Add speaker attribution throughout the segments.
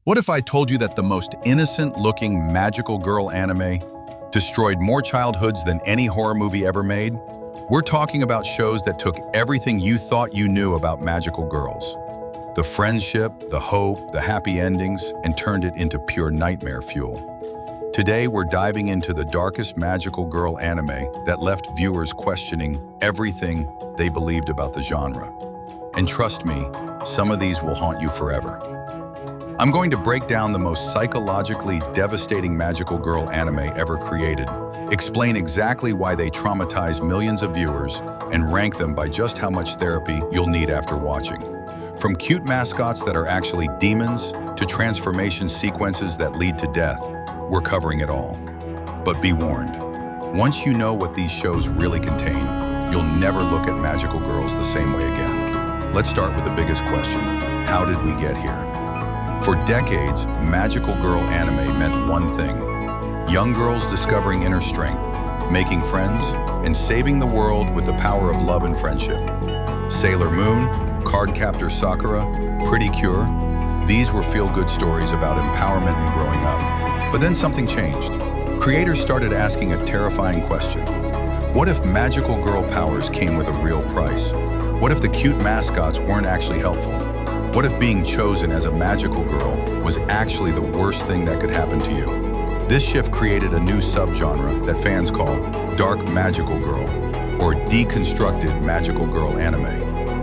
Speaker 1: What if I told you that the most innocent-looking magical girl anime destroyed more childhoods than any horror movie ever made? We're talking about shows that took everything you thought you knew about magical girls. The friendship, the hope, the happy endings, and turned it into pure nightmare fuel. Today, we're diving into the darkest magical girl anime that left viewers questioning everything they believed about the genre. And trust me, some of these will haunt you forever. I'm going to break down the most psychologically devastating magical girl anime ever created, explain exactly why they traumatize millions of viewers, and rank them by just how much therapy you'll need after watching. From cute mascots that are actually demons to transformation sequences that lead to death, we're covering it all. But be warned, once you know what these shows really contain, you'll never look at magical girls the same way again. Let's start with the biggest question: how did we get here? For decades, magical girl anime meant one thing: young girls discovering inner strength, making friends, and saving the world with the power of love and friendship. Sailor Moon, Cardcaptor Sakura, Pretty Cure, these were feel-good stories about empowerment and growing up. But then something changed. Creators started asking a terrifying question. What if magical girl powers came with a real price? What if the cute mascots weren't actually helpful? What if being chosen as a magical girl was actually the worst thing that could happen to you? This shift created a new subgenre that fans call Dark Magical Girl, or Deconstructed Magical Girl Anime.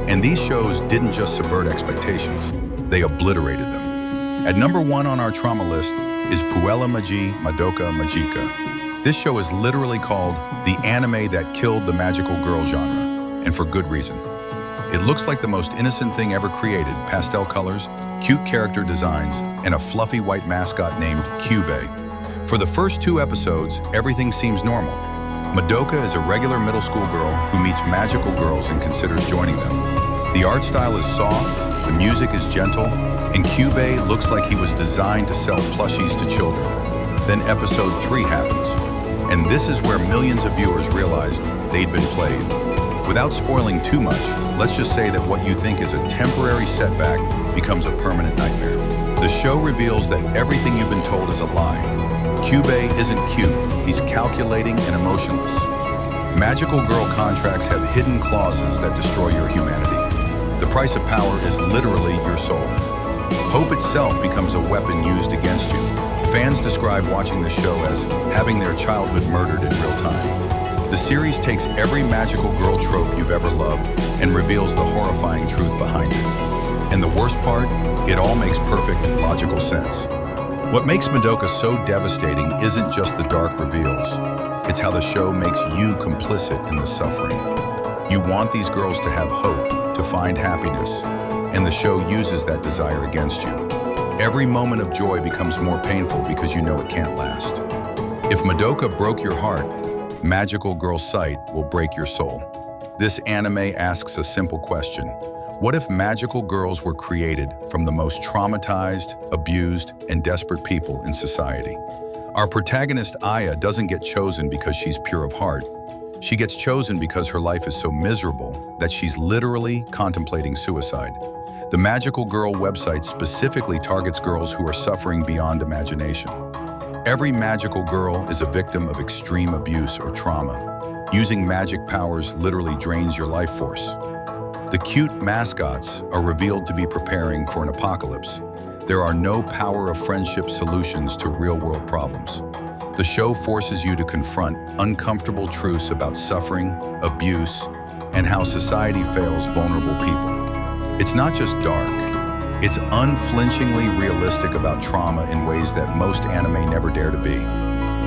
Speaker 1: And these shows didn't just subvert expectations, they obliterated them. At number 1 on our trauma list is Puella Magi Madoka Magica. This show is literally called the anime that killed the magical girl genre, and for good reason. It looks like the most innocent thing ever created: pastel colors, cute character designs, and a fluffy white mascot named Kyubey. For the first 2 episodes, everything seems normal. Madoka is a regular middle school girl who meets magical girls and considers joining them. The art style is soft, the music is gentle, and Kyubey looks like he was designed to sell plushies to children. Then episode 3 happens, and this is where millions of viewers realized they'd been played. Without spoiling too much, let's just say that what you think is a temporary setback becomes a permanent nightmare. The show reveals that everything you've been told is a lie. Kyubey isn't cute, he's calculating and emotionless. Magical girl contracts have hidden clauses that destroy your humanity. The price of power is literally your soul. Hope itself becomes a weapon used against you. Fans describe watching the show as having their childhood murdered in real time. The series takes every magical girl trope you've ever loved and reveals the horrifying truth behind it. And the worst part, it all makes perfect, logical sense. What makes Madoka so devastating isn't just the dark reveals. It's how the show makes you complicit in the suffering. You want these girls to have hope, to find happiness, and the show uses that desire against you. Every moment of joy becomes more painful because you know it can't last. If Madoka broke your heart, Magical Girl Sight will break your soul. This anime asks a simple question: what if magical girls were created from the most traumatized, abused, and desperate people in society? Our protagonist Aya doesn't get chosen because she's pure of heart. She gets chosen because her life is so miserable that she's literally contemplating suicide. The Magical Girl website specifically targets girls who are suffering beyond imagination. Every magical girl is a victim of extreme abuse or trauma. Using magic powers literally drains your life force. The cute mascots are revealed to be preparing for an apocalypse. There are no power of friendship solutions to real-world problems. The show forces you to confront uncomfortable truths about suffering, abuse, and how society fails vulnerable people. It's not just dark. It's unflinchingly realistic about trauma in ways that most anime never dare to be.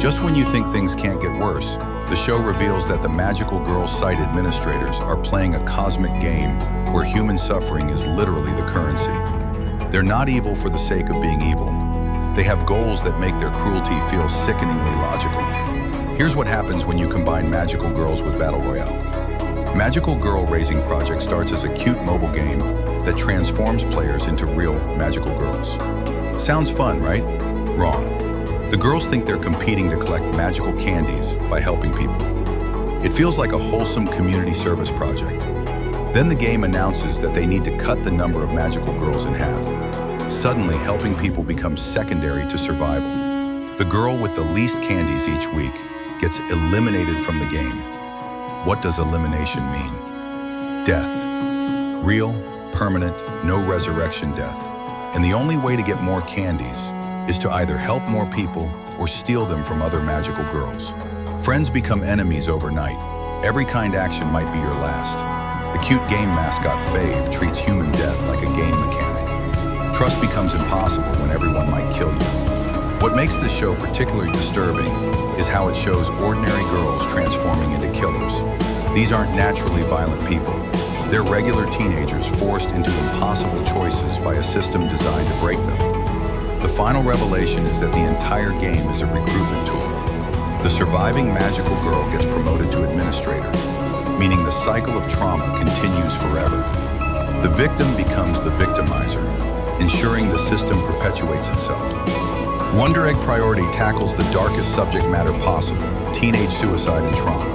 Speaker 1: Just when you think things can't get worse, the show reveals that the Magical Girl site administrators are playing a cosmic game where human suffering is literally the currency. They're not evil for the sake of being evil. They have goals that make their cruelty feel sickeningly logical. Here's what happens when you combine magical girls with Battle Royale. Magical Girl Raising Project starts as a cute mobile game that transforms players into real magical girls. Sounds fun, right? Wrong. The girls think they're competing to collect magical candies by helping people. It feels like a wholesome community service project. Then the game announces that they need to cut the number of magical girls in half. Suddenly, helping people becomes secondary to survival. The girl with the least candies each week gets eliminated from the game. What does elimination mean? Death. Real, permanent, no resurrection death. And the only way to get more candies is to either help more people or steal them from other magical girls. Friends become enemies overnight. Every kind action might be your last. The cute game mascot Fave treats human death like a game mechanic. Trust becomes impossible when everyone might kill you. What makes this show particularly disturbing is how it shows ordinary girls transforming into killers. These aren't naturally violent people. They're regular teenagers forced into impossible choices by a system designed to break them. The final revelation is that the entire game is a recruitment tool. The surviving magical girl gets promoted to administrator, meaning the cycle of trauma continues forever. The victim becomes the victimizer, ensuring the system perpetuates itself. Wonder Egg Priority tackles the darkest subject matter possible, teenage suicide and trauma.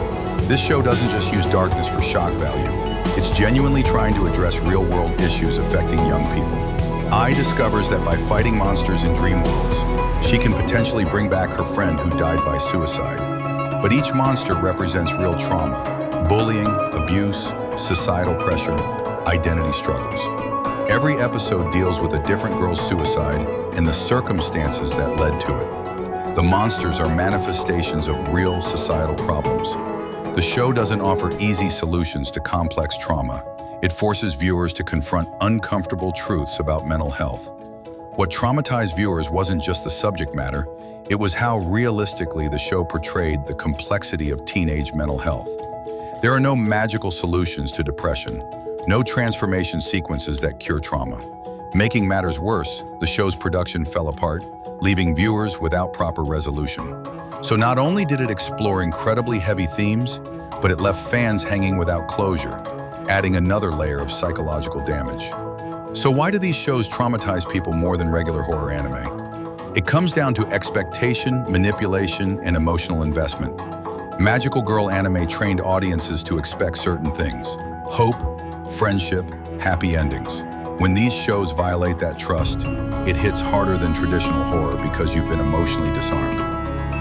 Speaker 1: This show doesn't just use darkness for shock value. It's genuinely trying to address real-world issues affecting young people. Ai discovers that by fighting monsters in dream worlds, she can potentially bring back her friend who died by suicide. But each monster represents real trauma: bullying, abuse, societal pressure, identity struggles. Every episode deals with a different girl's suicide and the circumstances that led to it. The monsters are manifestations of real societal problems. The show doesn't offer easy solutions to complex trauma. It forces viewers to confront uncomfortable truths about mental health. What traumatized viewers wasn't just the subject matter, it was how realistically the show portrayed the complexity of teenage mental health. There are no magical solutions to depression, no transformation sequences that cure trauma. Making matters worse, the show's production fell apart, leaving viewers without proper resolution. So not only did it explore incredibly heavy themes, but it left fans hanging without closure, adding another layer of psychological damage. So why do these shows traumatize people more than regular horror anime? It comes down to expectation, manipulation, and emotional investment. Magical Girl anime trained audiences to expect certain things: hope, friendship, happy endings. When these shows violate that trust, it hits harder than traditional horror because you've been emotionally disarmed.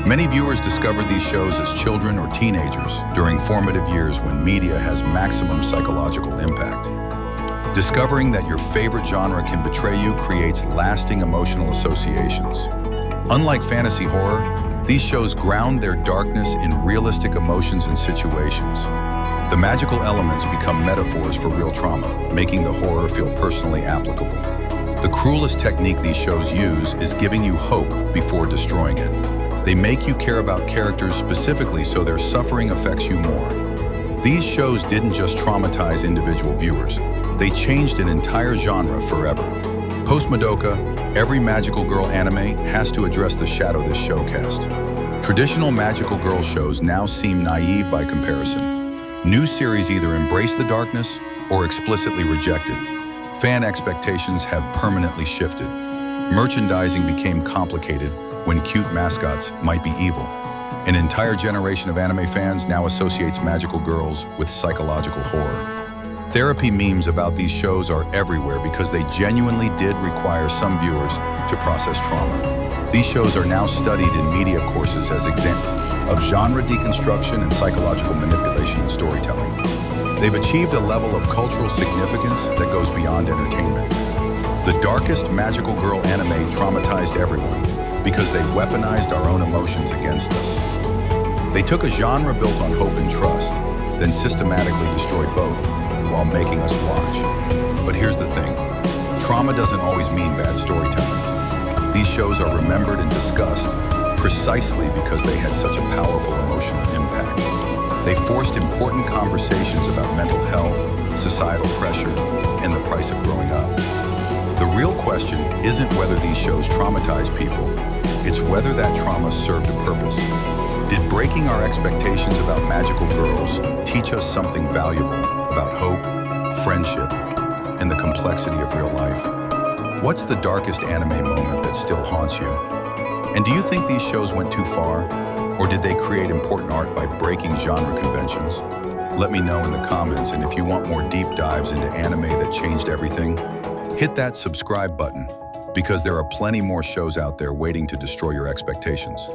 Speaker 1: Many viewers discovered these shows as children or teenagers during formative years when media has maximum psychological impact. Discovering that your favorite genre can betray you creates lasting emotional associations. Unlike fantasy horror, these shows ground their darkness in realistic emotions and situations. The magical elements become metaphors for real trauma, making the horror feel personally applicable. The cruelest technique these shows use is giving you hope before destroying it. They make you care about characters specifically so their suffering affects you more. These shows didn't just traumatize individual viewers, they changed an entire genre forever. Post Madoka, every Magical Girl anime has to address the shadow this show cast. Traditional Magical Girl shows now seem naive by comparison. New series either embrace the darkness or explicitly reject it. Fan expectations have permanently shifted. Merchandising became complicated when cute mascots might be evil. An entire generation of anime fans now associates Magical Girls with psychological horror. Therapy memes about these shows are everywhere because they genuinely did require some viewers to process trauma. These shows are now studied in media courses as examples of genre deconstruction and psychological manipulation in storytelling. They've achieved a level of cultural significance that goes beyond entertainment. The darkest Magical Girl anime traumatized everyone because they weaponized our own emotions against us. They took a genre built on hope and trust, then systematically destroyed both while making us watch. But here's the thing, trauma doesn't always mean bad storytelling. These shows are remembered and discussed precisely because they had such a powerful emotional impact. They forced important conversations about mental health, societal pressure, and the price of growing up. The real question isn't whether these shows traumatize people, it's whether that trauma served a purpose. Did breaking our expectations about magical girls teach us something valuable about hope, friendship, and the complexity of real life? What's the darkest anime moment that still haunts you? And do you think these shows went too far? Or did they create important art by breaking genre conventions? Let me know in the comments, and if you want more deep dives into anime that changed everything, hit that subscribe button. because there are plenty more shows out there waiting to destroy your expectations.